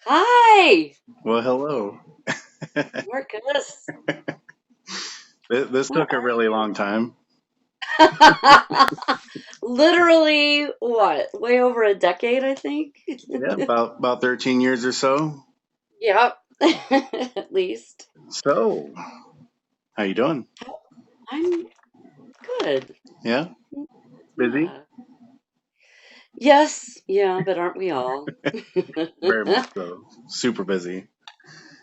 Hi, Well, hello. Marcus. This How took a are really you? long time. Literally, what? Way over a decade, I think. Yeah, about 13 years or so. Yep, at least. So, how you doing? I'm good. Yeah, busy? Yeah. Yes, yeah, but aren't we all? Very much so. Super busy.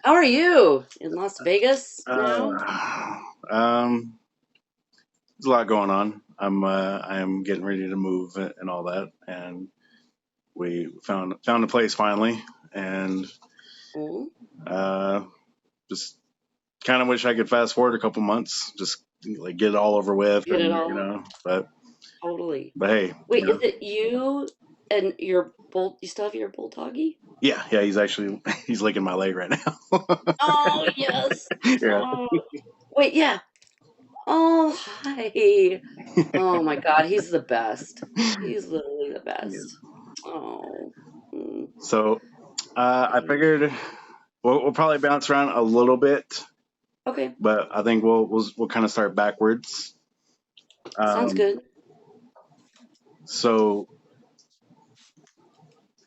How are you in Las Vegas now? Uh, um, there's a lot going on. I am getting ready to move and all that, and we found a place finally, and Oh, uh, just kind of wish I could fast forward a couple months, just like get it all over with, get it and all but totally. hey, Wait, is it you and your bull? You still have your bulldoggy? yeah, he's actually he's licking my leg right now. Oh, yes. Yeah. Oh, wait, yeah. Oh, hi. Oh my God, he's the best. He's literally the best. Oh, mm, So I yeah. figured we'll probably bounce around a little bit, Okay, but I think we'll kind of start backwards. sounds Um, good. so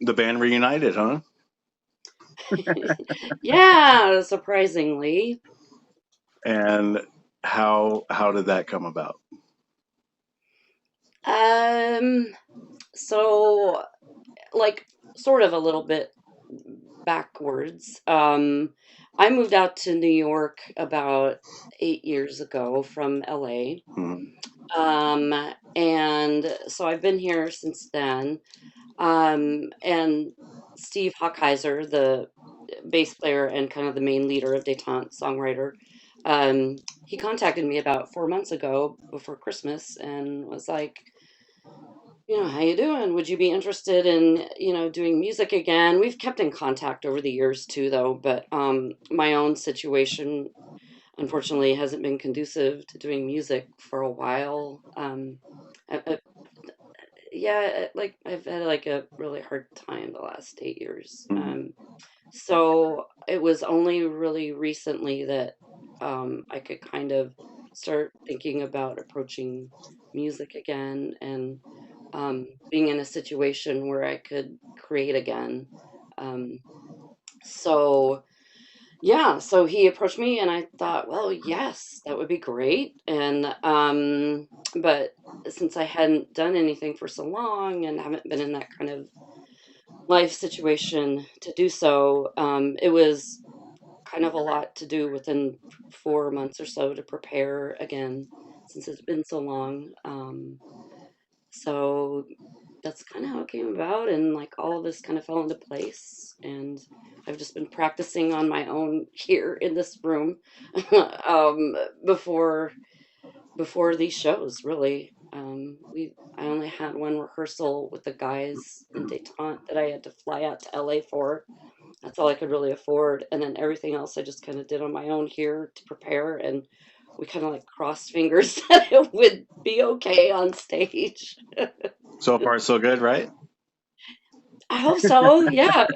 the band reunited, huh? Yeah, surprisingly. And how did that come about? Um, so like sort of a little bit backwards. I moved out to New York about 8 years ago from LA. Hmm. And so I've been here since then. And Steve Hawkeiser, the bass player and kind of the main leader of Detente, songwriter, he contacted me about 4 months ago before Christmas and was like, how you doing? Would you be interested in, doing music again? We've kept in contact over the years too, though, but my own situation unfortunately hasn't been conducive to doing music for a while. I, yeah, like I've had like a really hard time the last 8 years. Hmm. So it was only really recently that I could kind of start thinking about approaching music again and being in a situation where I could create again. Um, so yeah, so he approached me and I thought, well, yes, that would be great. And but since I hadn't done anything for so long and haven't been in that kind of life situation to do so, it was kind of a lot to do within 4 months or so to prepare again since it's been so long. So that's kind of how it came about, and like all of this kind of fell into place. And I've just been practicing on my own here in this room um, before these shows. Really, I only had one rehearsal with the guys in Detente that I had to fly out to LA for. That's all I could really afford, and then everything else I just kind of did on my own here to prepare. And we kind of like crossed fingers that it would be okay on stage. So far, so good, right? I hope so. Yeah.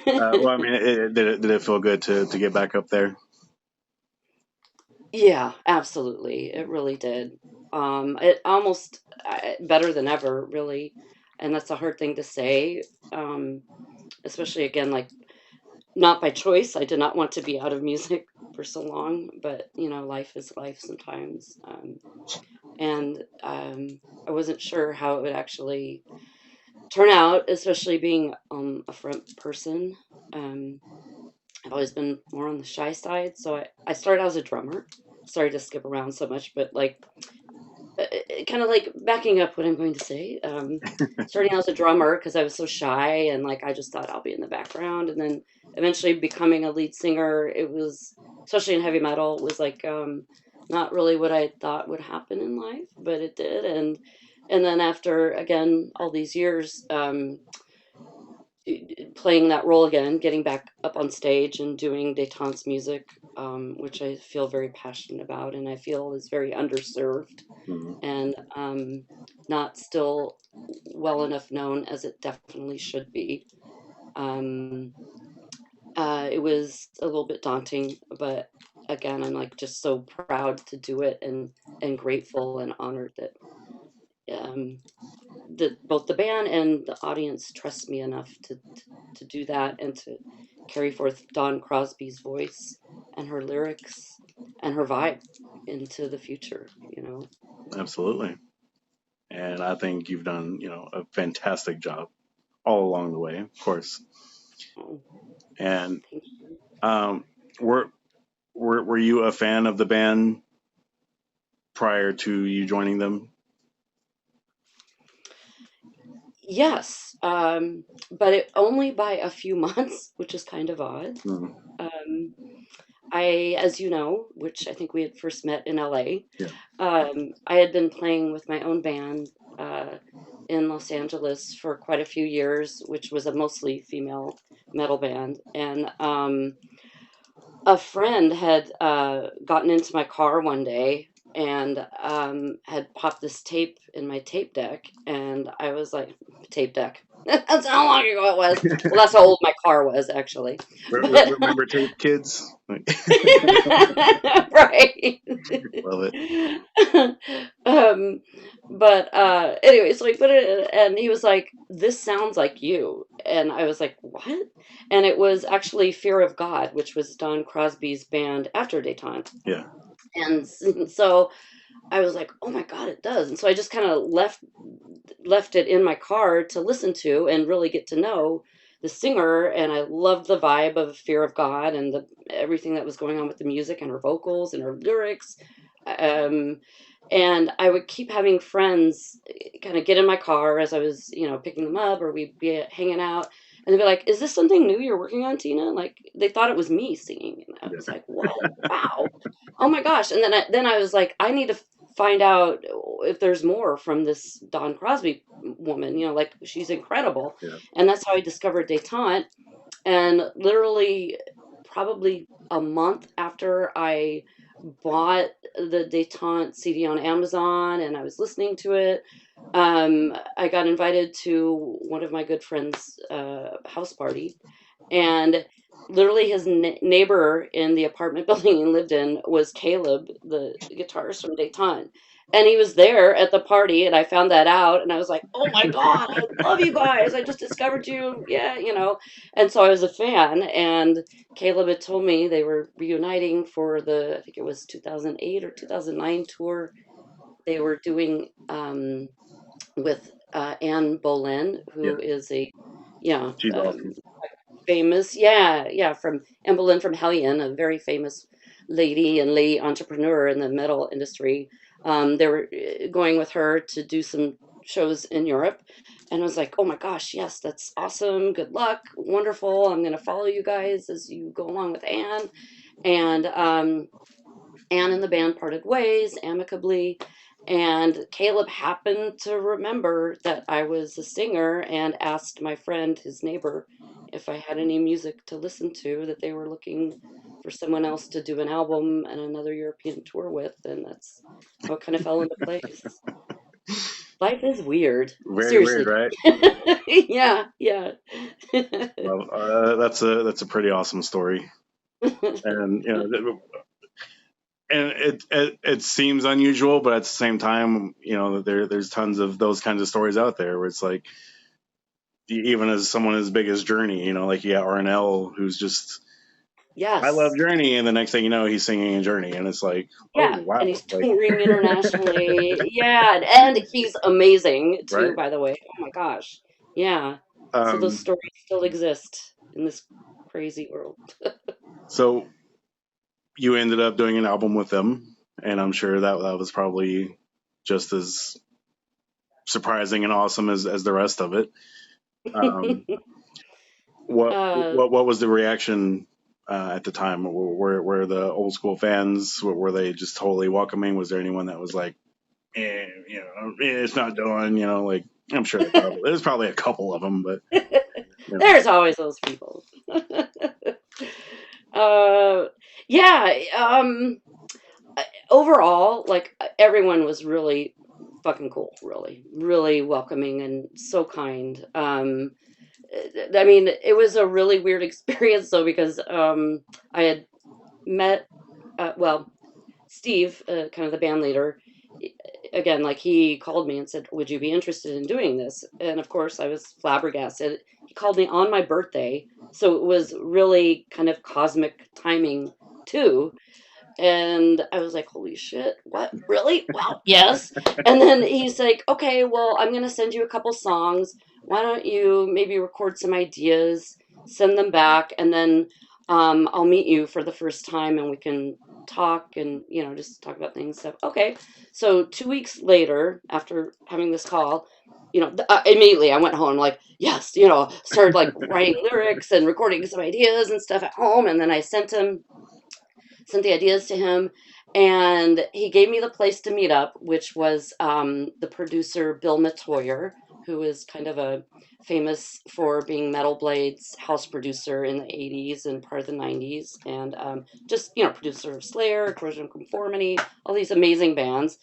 Well, I mean, did it feel good to get back up there? Yeah, absolutely. It really did. It almost better than ever, really. And that's a hard thing to say. Especially again, like not by choice. I did not want to be out of music for so long, but life is life sometimes. And I wasn't sure how it would actually turn out, especially being a front person. Um, I've always been more on the shy side. So I started out as a drummer. Sorry to skip around so much, but like kind of like backing up what I'm going to say. Starting out as a drummer because I was so shy and like I just thought I'll be in the background, and then eventually becoming a lead singer. It was, especially in heavy metal, was like not really what I thought would happen in life, but it did. And then after again all these years, playing that role again, getting back up on stage and doing détente music, which I feel very passionate about, and I feel is very underserved Mhm. and not still well enough known as it definitely should be. Um, it was a little bit daunting, but again, I'm like just so proud to do it and grateful and honored that um, both the band and the audience trust me enough to do that and to carry forth Dawn Crosby's voice and her lyrics and her vibe into the future, you know. Absolutely. And I think you've done, a fantastic job all along the way, of course. Oh, And thank you. um, were were you a fan of the band prior to you joining them? Yes, but it only by a few months, which is kind of odd. Mm, Um, I, as you know, which I think we had first met in LA, yeah, I had been playing with my own band in Los Angeles for quite a few years, which was a mostly female metal band. And a friend had gotten into my car one day and had popped this tape in my tape deck. And I was like, tape deck. That's how long ago it was. Well, that's how old my car was, actually. But remember tape kids? right. Love it. um, but anyway, so he put it, and he was like, "This sounds like you," and I was like, "What?" And it was actually Fear of God, which was Don Crosby's band after Detente, Yeah, and so I was like, "Oh my God, it does!" And so I just kind of left it in my car to listen to and really get to know the singer. And I loved the vibe of Fear of God and the everything that was going on with the music and her vocals and her lyrics. Um, and I would keep having friends kind of get in my car as I was, picking them up, or we'd be hanging out. And they'd be like, "Is this something new you're working on, Tina?" Like they thought it was me singing. And I was yeah, like, "What? Wow. Oh my gosh." And then I was like, I need to find out if there's more from this Dawn Crosby woman, like she's incredible. yeah. And that's how I discovered Detente. And literally, probably a month after I bought the Detente CD on Amazon and I was listening to it, I got invited to one of my good friends' house party, and literally his neighbor in the apartment building he lived in was Caleb, the guitarist from Dayton. And he was there at the party, and I found that out, and I was like, "Oh my God, I love you guys! I just discovered you, yeah." And so I was a fan, and Caleb had told me they were reuniting for I think it was 2008 or 2009 tour. They were doing with Anne Boleyn, Yeah. who is a yeah She's awesome. famous, yeah, from Anne Boleyn from Hellion, a very famous lady entrepreneur in the metal industry. They were going with her to do some shows in Europe, and I was like, "Oh my gosh, yes, that's awesome! Good luck, wonderful! I'm going to follow you guys as you go along with Anne." And Anne and the band parted ways amicably, and Caleb happened to remember that I was a singer and asked my friend, his neighbor, if I had any music to listen to, that they were looking for someone else to do an album and another European tour with, and that's how it kind of fell into place. Life is weird. Very weird, Seriously. right? Yeah, yeah. Well, that's a pretty awesome story, and and it seems unusual, but at the same time, there's tons of those kinds of stories out there where it's like, even as someone as big as Journey, like you got Arnell, who's just, I love Yes. Journey, and the next thing you know, he's singing in Journey, and it's like, oh Yeah, wow, and he's like, touring internationally. Yeah, and he's amazing too, right? by the way. Oh my gosh. Yeah. So those Um, stories still exist in this crazy world. so you ended up doing an album with them, and I'm sure that was probably just as surprising and awesome as the rest of it. Um, what uh what was the reaction at the time? Were the old school fans, were they just totally welcoming? Was there anyone that was like, it's not done, like, I'm sure there's probably a couple of them, but Yeah. There's always those people. uh, yeah. Overall, like everyone was really fucking cool. Really, really welcoming and so kind. I mean, it was a really weird experience though because I had met, well, Steve, kind of the band leader, again, like he called me and said, "Would you be interested in doing this?" And of course, I was flabbergasted. He called me on my birthday, so it was really kind of cosmic timing too. And I was like, holy shit, what? Really? Well, yes. And then he's like, okay, well, I'm going to send you a couple songs. Why don't you maybe record some ideas, send them back, and then I'll meet you for the first time and we can talk and, just talk about things. So, okay. So 2 weeks later, after having this call, immediately I went home like, yes, started like writing lyrics and recording some ideas and stuff at home. And then I sent the ideas to him, and he gave me the place to meet up, which was the producer Bill Metoyer, who is kind of a famous for being Metal Blade's house producer in the 80s and part of the 90s, and just producer of Slayer, Corrosion of Conformity, all these amazing bands.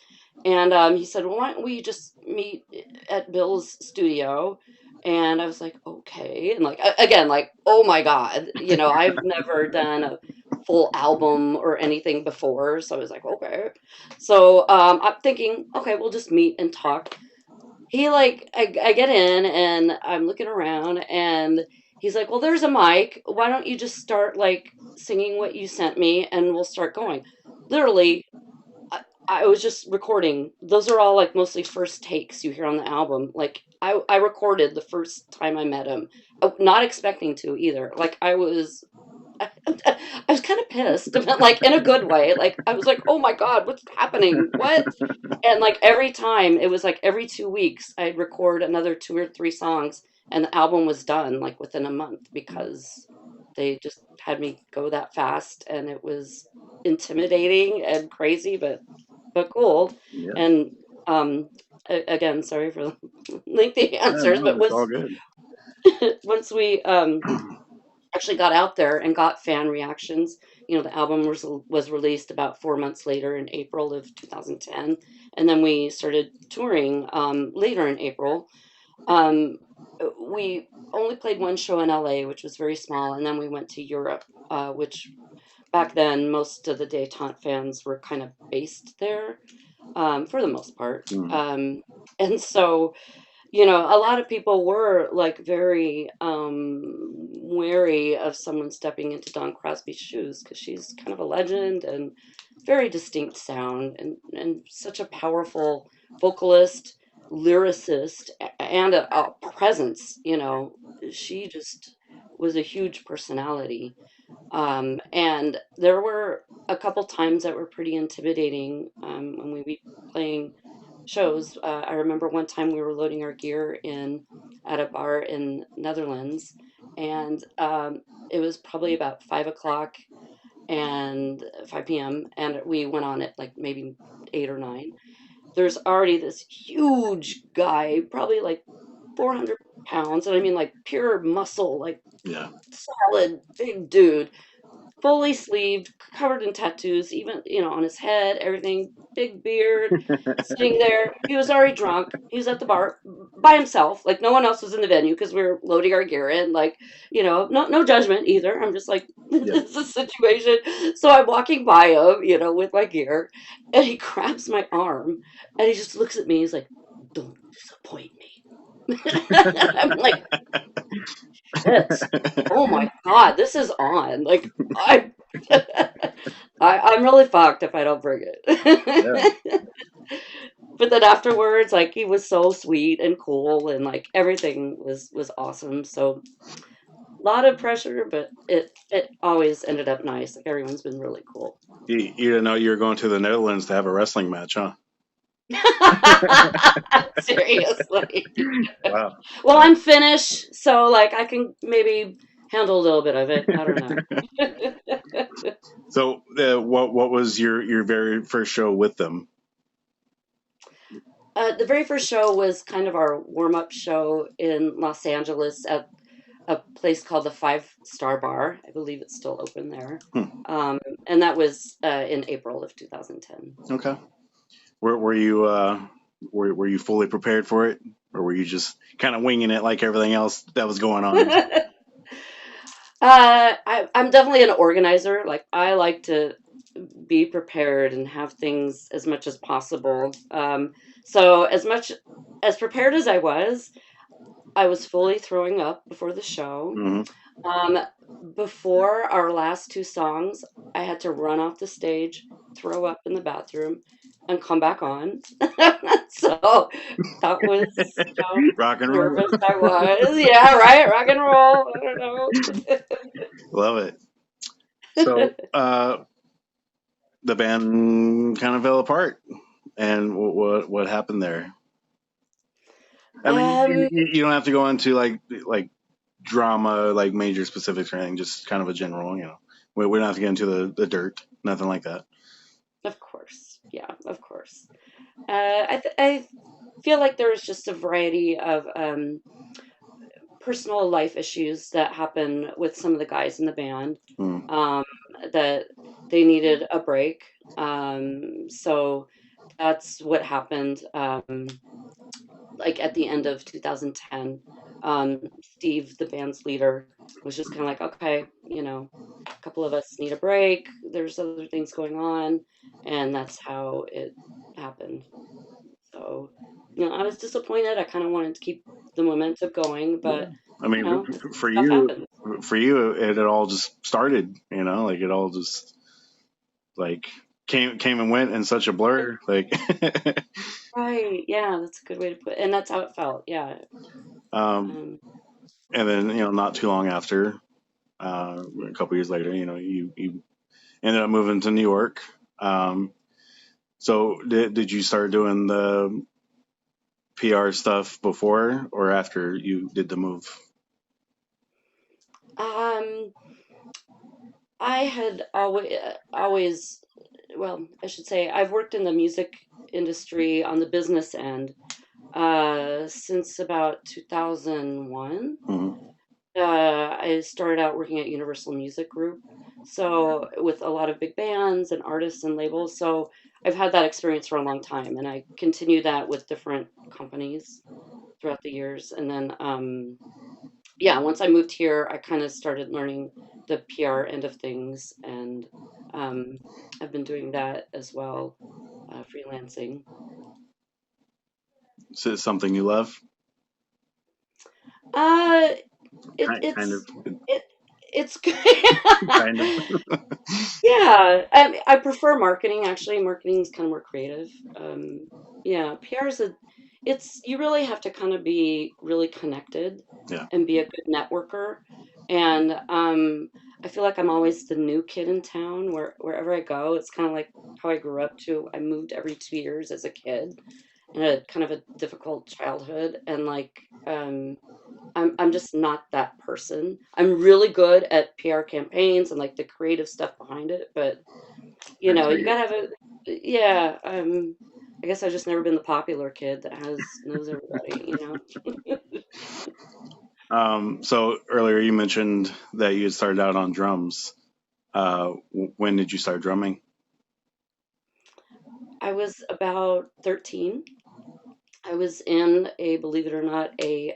And he said, well, why don't we just meet at Bill's studio? And I was like, okay. And like, again, like, oh my God, I've never done a full album or anything before. So I was like, okay. So I'm thinking, okay, we'll just meet and talk. He like, I get in and I'm looking around and he's like, well, there's a mic. Why don't you just start like singing what you sent me and we'll start going. Literally, I, I was just recording. Those are all like mostly first takes you hear on the album. Like I recorded the first time I met him, not expecting to either. Like I was kind of pissed, but like in a good way. Like I was like, "Oh my God, what's happening? What?" And like every time, it was like every 2 weeks, I'd record another two or three songs, and the album was done like within a month because they just had me go that fast, and it was intimidating and crazy, but cool. Yeah. And again, sorry for the lengthy Yeah, answers, no, but it's all once good. once we actually got out there and got fan reactions. The album was released about 4 months later in April of 2010, and then we started touring later in April. Um, we only played one show in LA, which was very small, and then we went to Europe, which back then most of the Detente fans were kind of based there for the most part. Mm. And so a lot of people were like very wary of someone stepping into Dawn Crosby's shoes because she's kind of a legend and very distinct sound and such a powerful vocalist, lyricist, and a presence. She just was a huge personality. And there were a couple times that were pretty intimidating when we be playing shows. I remember one time we were loading our gear in at a bar in Netherlands, and it was probably about 5 o'clock and 5 p.m. and we went on at like maybe 8 or 9. There's already this huge guy, probably like 400 pounds, and I mean like pure muscle, like Yeah. solid big dude, fully sleeved, covered in tattoos, even, on his head, everything, big beard, sitting there. He was already drunk. He was at the bar by himself. Like no one else was in the venue because we were loading our gear in. Like, no judgment either. I'm just like, Yeah. this is a situation. So I'm walking by him, with my gear, and he grabs my arm and he just looks at me. He's like, don't disappoint me. I'm like, shit. Oh my God, this is on. Like I'm really fucked if I don't bring Yeah. it. But then afterwards, like he was so sweet and cool and like everything was awesome. So a lot of pressure, but it always ended up nice. Like everyone's been really cool. You didn't know you were going to the Netherlands to have a wrestling match, huh? Seriously. Wow. Well, I'm Finnish, so like I can maybe handle a little bit of it. I don't know. So, what was your very first show with them? The very first show was kind of our warm up show in Los Angeles at a place called the Five Star Bar. I believe it's still open there. Hmm. Um, and that was in April of 2010. Okay. Were you were you fully prepared for it, or were you just kind of winging it like everything else that was going on? I'm definitely an organizer. Like I like to be prepared and have things as much as possible. So as much as prepared as I was fully throwing up before the show. Hmm. Um, Before our last two songs, I had to run off the stage, throw up in the bathroom, and come back on. So that was how Rock and roll. nervous I was. Yeah, right. Rock and roll. I don't know. Love it. So the band kind of fell apart, and what happened there? I mean, Um, you don't have to go into like drama, like major specifics or anything. Just kind of a general, you know. We don't have to get into the dirt, nothing like that. of course. Yeah, of course. I feel like there was just a variety of personal life issues that happen with some of the guys in the band, Mm. um, that they needed a break. So that's what happened. Like at the end of 2010, Steve, the band's leader, was just kind of like, okay, a couple of us need a break. There's other things going on, and that's how it happened. So, I was disappointed. I kind of wanted to keep the momentum going, Yeah. but I mean, for stuff you, happens. it had all just started. You know, like it all just like came and went in such a Right, blur. Like, right. Yeah, that's a good way to put it. And that's how it felt. Yeah. um, Um, and then not too long after, a couple years later, you ended up moving to New York. Um, so did you start doing the PR stuff before or after you did the move? um, I had always, well, I should say, I've worked in the music industry on the business end since about 2001. Hmm. I started out working at Universal Music Group, so with a lot of big bands and artists and labels. So I've had that experience for a long time, and I continue that with different companies throughout the years. And then, yeah, once I moved here, I kind of started learning the PR end of things, and um, I've been doing that as well, freelancing. So it's something you love, Uh, kind of, it it's kind of. Yeah, I prefer marketing actually. Marketing is kind of more creative. Yeah, PR is it's you really have to kind of be really connected Yeah. and be a good networker. And I feel like I'm always the new kid in town wherever I go. It's kind of like how I grew up too. I moved every 2 years as a kid and had kind of a difficult childhood. And like I'm just not that person. I'm really good at PR campaigns and like the creative stuff behind it, but That's you right. gotta have a yeah. I guess I've just never been the popular kid that has knows everybody. So earlier you mentioned that you had started out on drums. When did you start drumming? I was about 13. I was in a, believe it or not, a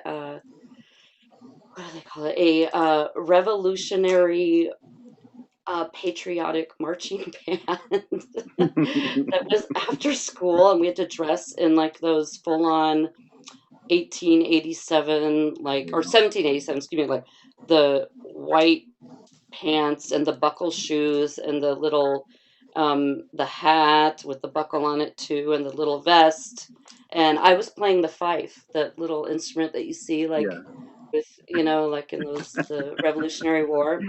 what do they call it? A revolutionary patriotic marching band that was after school, and we had to dress in like those full on 1887, like, or 1787, excuse me, like the white pants and the buckle shoes and the hat with the buckle on it too, and the little vest. And I was playing the fife, that little instrument that you see like Yeah. with, like in the Revolutionary War.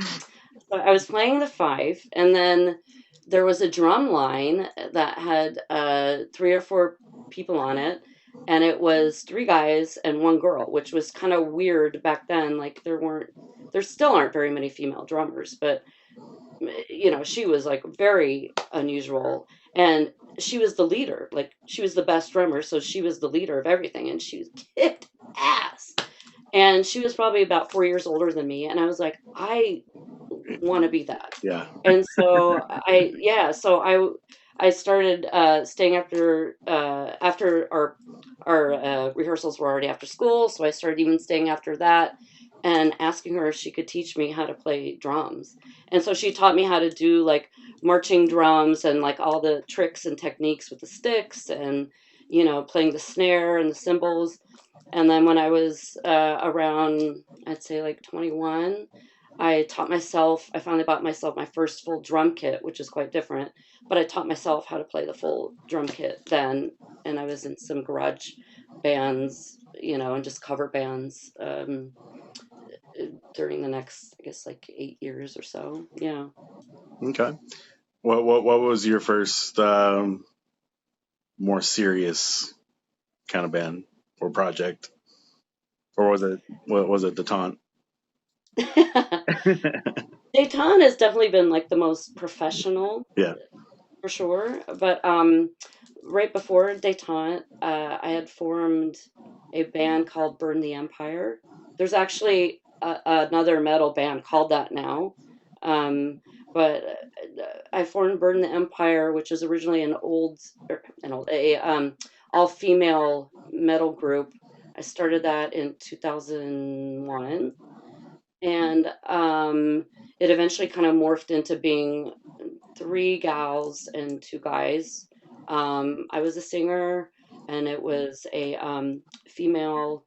So I was playing the fife, and then there was a drum line that had three or four people on it, and it was three guys and one girl, which was kind of weird back then. Like there still aren't very many female drummers, but she was like very unusual, and she was the leader. Like she was the best drummer, so she was the leader of everything, and she kicked ass. And she was probably about 4 years older than me, and I was like, I want to be that. Yeah. And so I started staying after our rehearsals were already after school, so I started even staying after that and asking her if she could teach me how to play drums. And so she taught me how to do like marching drums and like all the tricks and techniques with the sticks and playing the snare and the cymbals. And then when I was around, I'd say like 21, I finally bought myself my first full drum kit, which is quite different, but I taught myself how to play the full drum kit then. And I was in some garage bands, and just cover bands during the next, I guess, like 8 years or so. Yeah. Okay. What was your first more serious kind of band or project, or was it what was it Detente? Dayton has definitely been like the most professional Yeah. for sure. But right before Detente, I had formed a band called Burn the Empire. There's actually another metal band called that now. Um, but I formed Burn the Empire, which is originally a all female metal group. I started that in 2001, and it eventually kind of morphed into being three gals and two guys. I was a singer, and it was a female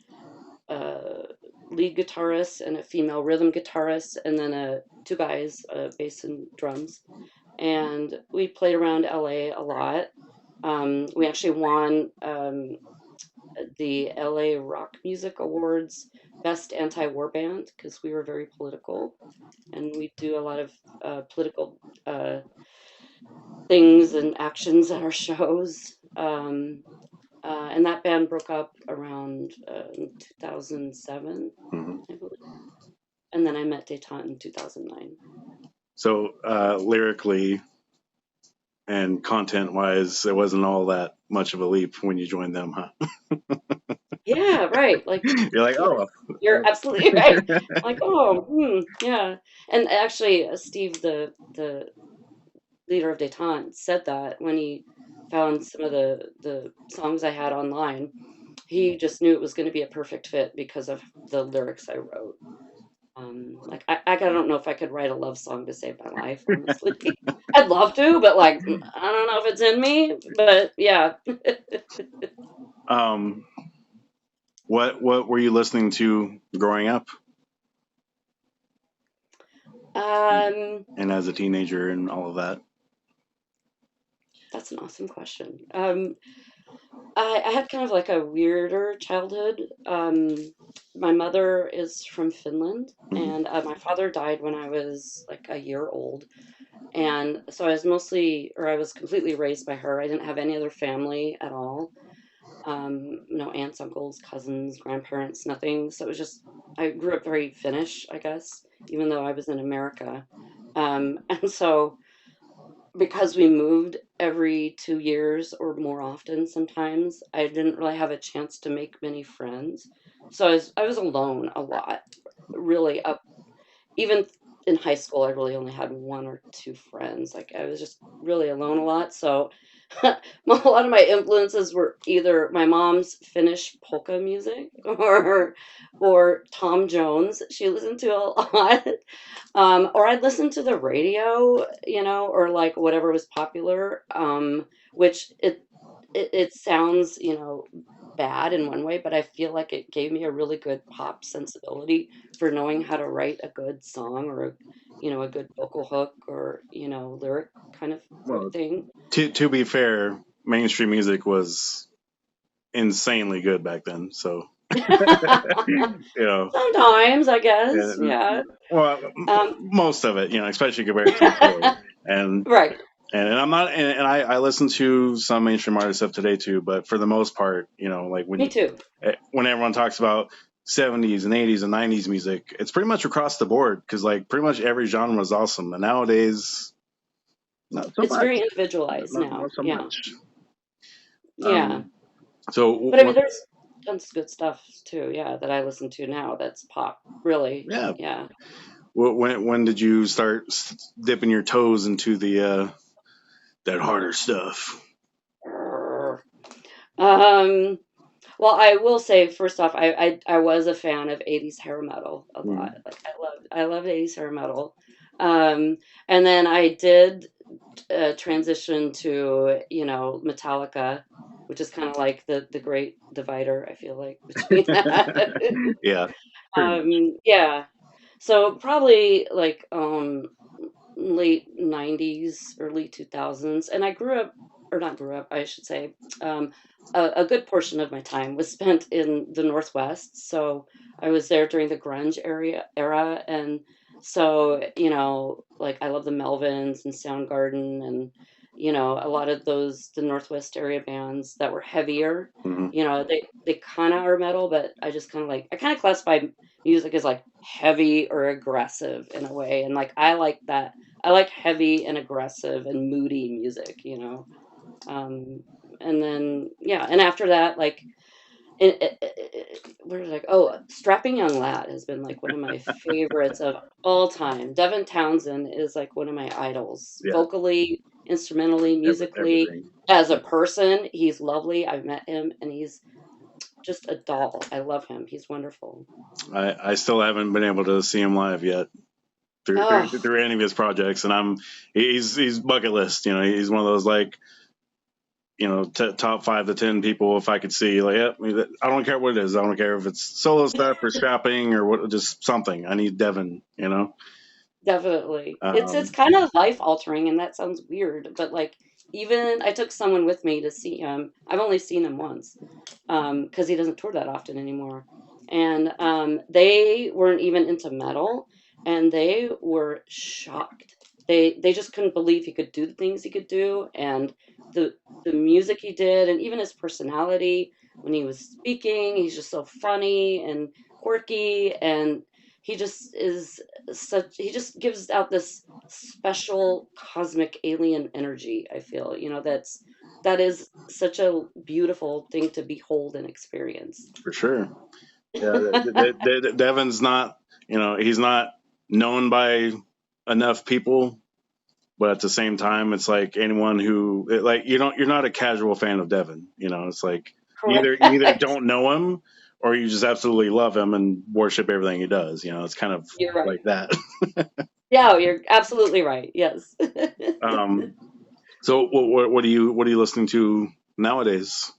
uh, lead guitarist and a female rhythm guitarist, and then two guys, bass and drums. And we played around LA a lot. We actually won the LA Rock Music Awards Best Anti-War Band because we were very political, and we do a lot of political things and actions at our shows. And that band broke up around in 2007, Hmm. I believe. And then I met Detente in 2009. So lyrically and content wise, it wasn't all that much of a leap when you joined them, huh? Yeah, right. Like, You're like, yeah, oh, you're absolutely right. Like, oh, yeah. And actually, Steve, the leader of Detente, said that when he found some of the songs I had online, he just knew it was going to be a perfect fit because of the lyrics I wrote. Like I don't know if I could write a love song to save my life, honestly. I'd love to, but like I don't know if it's in me. But yeah. um, what were you listening to growing up um, and as a teenager and all of that? that's an awesome question. I had kind of like a weirder childhood. My mother is from Finland, Hmm. and my father died when I was like a year old. And so I was completely raised by her. I didn't have any other family at all. No aunts, uncles, cousins, grandparents, nothing. So it was just, I grew up very Finnish, I guess, even though I was in America. And so because we moved every 2 years or more often sometimes, I didn't really have a chance to make many friends. So I was alone a lot, really, up even in high school, I really only had one or two friends. Like I was just really alone a lot. So a lot of my influences were either my mom's Finnish polka music or Tom Jones. She listened to a lot. Or I'd listen to the radio, or like whatever was popular. Which it sounds, bad in one way, but I feel like it gave me a really good pop sensibility for knowing how to write a good song or a good vocal hook or lyric kind of Well, thing. to be fair, mainstream music was insanely good back then. So you know, Sometimes, I guess, and, yeah. well, Um, most of it, especially compared to today. And right. and I'm not, and I listen to some mainstream artists of today too, but for the most part, like Me too. when everyone talks about 70s and 80s and 90s music, it's pretty much across the board because like pretty much every genre is awesome. And nowadays, not so It's much, very individualized not now. so Yeah. much. Yeah. Um, so But I mean, there's tons of good stuff too. Yeah, that I listen to now. That's pop, really. Yeah. Yeah. When did you start dipping your toes into the that harder stuff? Grr. Um, well, I will say first off, I was a fan of 80s hair metal a lot. Mm. Like I loved 80s hair metal. Um, and then I did transition to, Metallica, which is kind of like the great divider, I feel like, between that. Yeah, pretty much. Yeah. So probably like late 90s, early 2000s. And I grew up, or not grew up, I should say, um, a good portion of my time was spent in the Northwest. So I was there during the grunge era. And so, like I love the Melvins and Soundgarden and, a lot of the Northwest area bands that were heavier. Hmm. They kind of are metal, but I kind of classify music as like heavy or aggressive in a way. And like I like that. I like heavy and aggressive and moody music. Um, and then yeah, and after that, like where did I go? Oh, Strapping Young Lad has been like one of my favorites of all time. Devin Townsend is like one of my idols, Yeah, vocally, instrumentally, musically. everything. As a person, he's lovely. I've met him and he's just a doll. I love him. He's wonderful. I still haven't been able to see him live yet Oh, through any of his projects, and he's bucket list. You know, he's one of those like top 5 to 10 people. If I could see, like, yeah, I don't care what it is. I don't care if it's solo stuff or strapping or what, just something. I need Devin. definitely. It's Um, kind of life altering and that sounds weird, but like even I took someone with me to see him. I've only seen him once. Because he doesn't tour that often anymore. And they weren't even into metal, and they were shocked. They just couldn't believe he could do the things he could do, and the the music he did, and even his personality when he was speaking. He's just so funny and quirky, and he just is such. He just gives out this special cosmic alien energy. I feel, that is such a beautiful thing to behold and experience. for sure. Yeah, Devin's not. He's not known by enough people, but at the same time, it's like anyone who like you're not a casual fan of Devin. It's like you either Correct. don't know him or you just absolutely love him and worship everything he does. It's kind of You're right. like that. Yeah, you're absolutely right. Yes. um, so what are you listening to nowadays?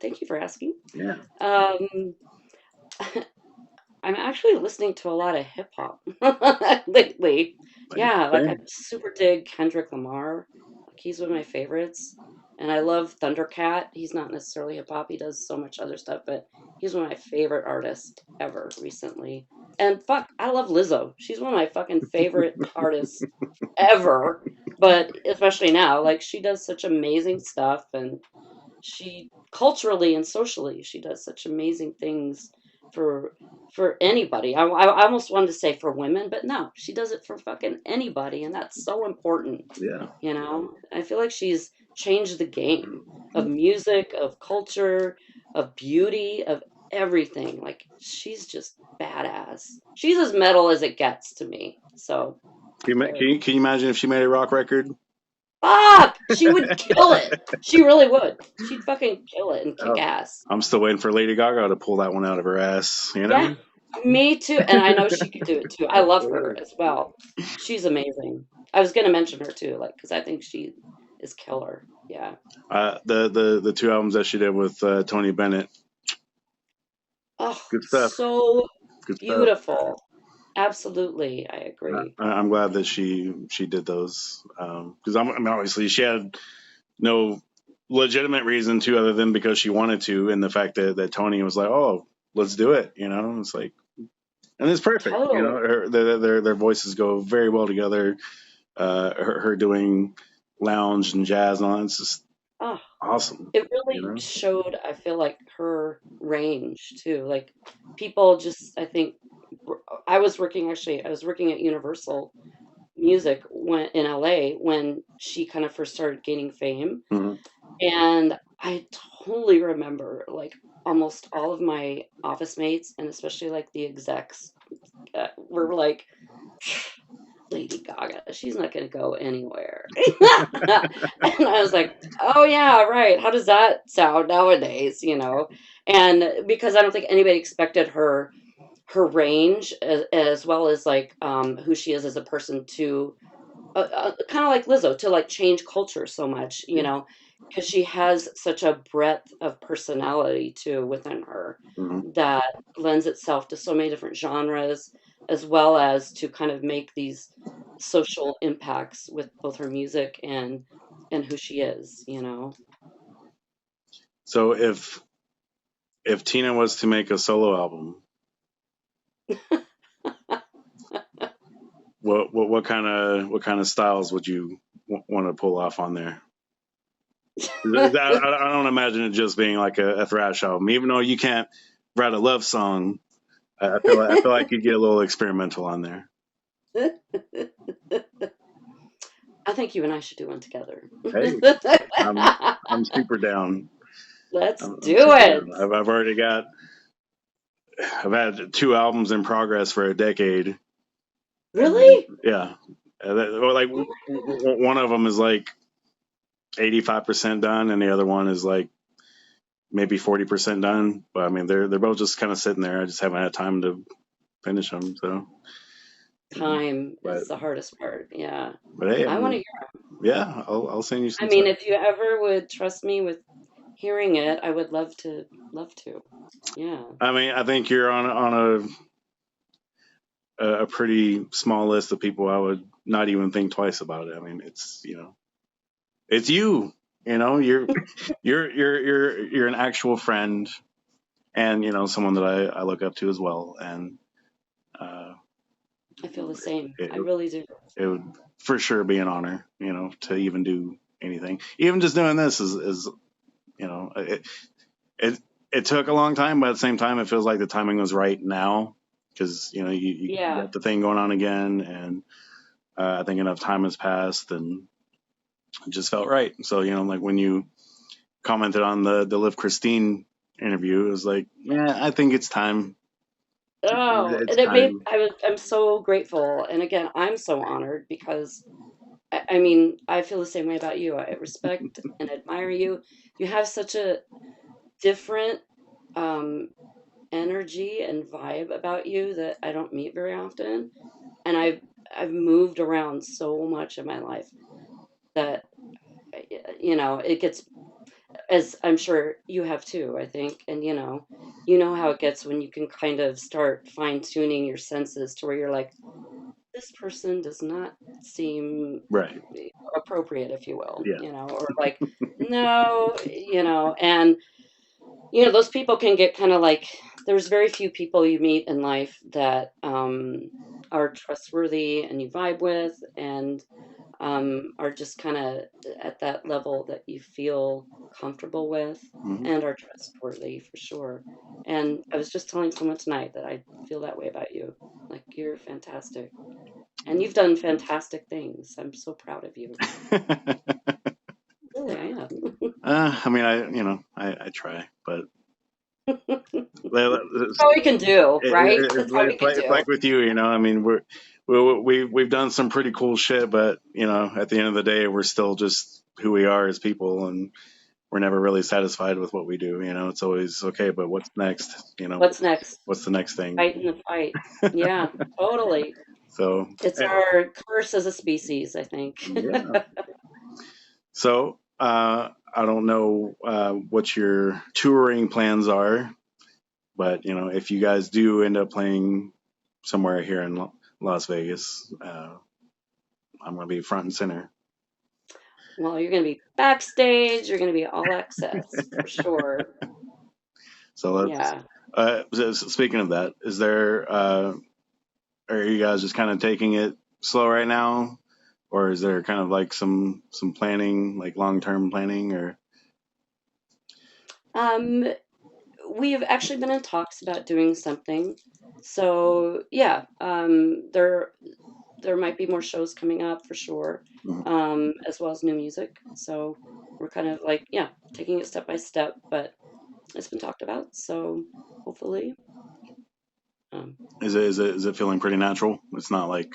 Thank you for asking. Yeah, Um, I'm actually listening to a lot of hip hop lately. Yeah, like I same. super dig Kendrick Lamar. Like he's one of my favorites. And I love Thundercat. He's not necessarily hip hop, he does so much other stuff, but he's one of my favorite artists ever recently. And fuck, I love Lizzo. She's one of my fucking favorite artists ever, but especially now, like she does such amazing stuff and she culturally and socially she does such amazing things for anybody. I almost wanted to say for women, but no, she does it for fucking anybody, and that's so important. Yeah. I feel like she's changed the game of music, of culture, of beauty, of everything. Like she's just badass. She's as metal as it gets to me. So Can you imagine if she made a rock record? fuck, she would kill it. She really would. She'd fucking kill it and kick Oh, ass. I'm still waiting for Lady Gaga to pull that one out of her ass. Yeah, me too. And I know she could do it too. I love her Absolutely. as well. She's amazing. I was gonna mention her too, like, because I think she is killer. Yeah. The 2 albums that she did with Tony Bennett, Oh, good stuff. so Good stuff. beautiful. Absolutely, I agree. I'm glad that she did those because I mean obviously she had no legitimate reason to other than because she wanted to, and the fact that Tony was like, oh, let's do it. It's like, and it's perfect. Totally. Their voices go very well together. Her doing lounge and jazz and all, it's just Oh, awesome. it You really know. showed, I feel like, her range too. Like people just, I think, I was working at Universal Music when in LA when she kind of first started gaining fame. Mhm. And I totally remember like almost all of my office mates and especially like the execs were like, Lady Gaga, she's not going to go anywhere. And I was like, oh, yeah, right. How does that sound nowadays? And because I don't think anybody expected her range as well as like who she is as a person to kind of like Lizzo to like change culture so much, Yeah. because she has such a breadth of personality too within her Hmm. that lends itself to so many different genres, as well as to kind of make these social impacts with both her music and who she is. So if Tina was to make a solo album, what kind of styles would you want to pull off on there? I don't imagine it just being like a thrash album, even though you can't write a love song. I feel like you'd get a little experimental on there. I think you and I should do one together. Hey, I'm I'm super down. Let's I'm do super it. down. I've had two albums in progress for a decade, and Really? yeah, well, like one of them is like 85% done, and the other one is like maybe 40% done. But I mean, they're both just kind of sitting there. I just haven't had time to finish them. So, you know, Time but is the hardest part. Yeah. but hey, I I want to mean, hear. yeah, I'll send you I some mean, stuff. if you ever would trust me with hearing it, I would love to. Love to. Yeah. I mean, I think you're on a pretty small list of people I would not even think twice about it. I mean, it's you. You're an actual friend, and someone that I look up to as well, and uh, I feel the same. it, I really do. it would for sure be an honor, to even do anything. Even just doing this is it it took a long time, but at the same time, it feels like the timing was right now because you Yeah. got the thing going on again, and I think enough time has passed, and it just felt right. So like when you commented on the Liv Christine interview, it was like, yeah, I think it's time. Oh, It's and it made time. I'm so grateful. And again, I'm so honored because I mean, I feel the same way about you. I respect and admire you. You have such a different um energy and vibe about you that I don't meet very often. And I've moved around so much in my life that it gets, as I'm sure you have too, I think. And you know how it gets when you can kind of start fine tuning your senses to where you're like, this person does not seem Right. appropriate, if you will, Yeah. or like, no, and those people can get kind of like, there's very few people you meet in life that are trustworthy and you vibe with and are just kind of at that level that you feel comfortable with Hmm. and are trustworthy for sure. And I was just telling someone tonight that I feel that way about you. Like, you're fantastic. And you've done fantastic things. I'm so proud of you. Really, I am. I mean, I try, but That's all we can do, right? That's all we can it's do. like with you, I mean, we've done some pretty cool shit, but at the end of the day, we're still just who we are as people, and we're never really satisfied with what we do. It's always okay, but what's next? What's next? What's the next thing? Fight in the fight. Yeah, totally. So, It's our curse as a species, I think. yeah. So, I don't know what your touring plans are, but if you guys do end up playing somewhere here in Las Vegas, I'm going to be front and center. Well, you're going to be backstage, you're going to be all access for sure. So let's. Yeah. Speaking of that, are you guys just kind of taking it slow right now, or is there kind of like some planning, like long term planning, or? Um, we've actually been in talks about doing something. So, yeah, there might be more shows coming up for sure, Mhm. as well as new music. So, we're kind of like, yeah, taking it step by step, but it's been talked about, so hopefully, um, Is it feeling pretty natural? It's not like,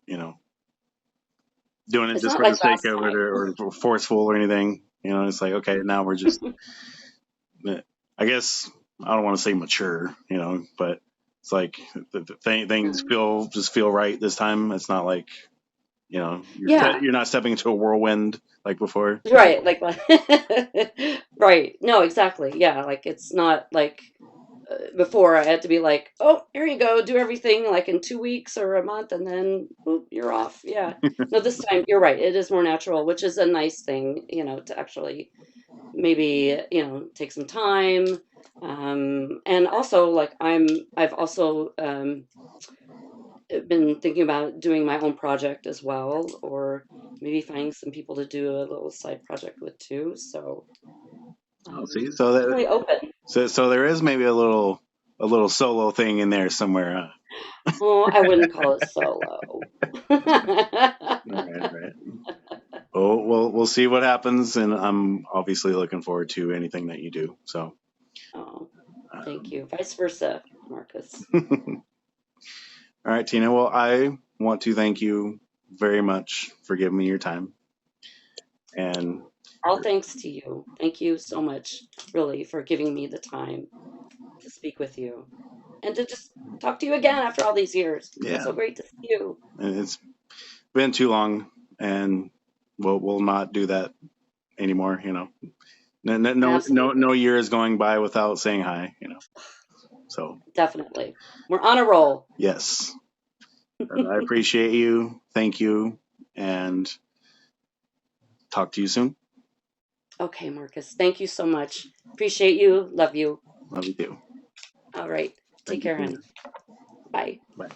you know, doing it it's just not for the like sake last of it, time. or forceful or anything. It's like, okay, now we're just, I guess I don't want to say mature, but it's like things No. feel right this time. It's not like, Yeah, you're not stepping into a whirlwind like before. right, like right. No, exactly. Yeah, like it's not like before I had to be like, "Oh, here you go, do everything like in 2 weeks or a month and then boop, you're off." Yeah. No, this time you're right. It is more natural, which is a nice thing, to actually maybe, take some time. And also like I've also been thinking about doing my own project as well, or maybe finding some people to do a little side project with too. So I'll see. So that definitely open. so there is maybe a little solo thing in there somewhere. Oh, I wouldn't call it solo. Right, right. Oh, well, we'll see what happens, and I'm obviously looking forward to anything that you do. So, Oh, thank um, you. Vice versa, Marcus. all right, Tina. Well, I want to thank you very much for giving me your time, and All thanks to you. Thank you so much, really, for giving me the time to speak with you and to just talk to you again after all these years. yeah, So great to see you. it's been too long, and we'll not do that anymore. No, no, no Absolutely. year is going by without saying hi. So Definitely. We're on a roll. yes, I appreciate you. Thank you, and talk to you soon. Okay, Marcus. Thank you so much. Appreciate you. Love you. Love you too. All right. Take Thank you, care, Tina. hon. Bye. Bye.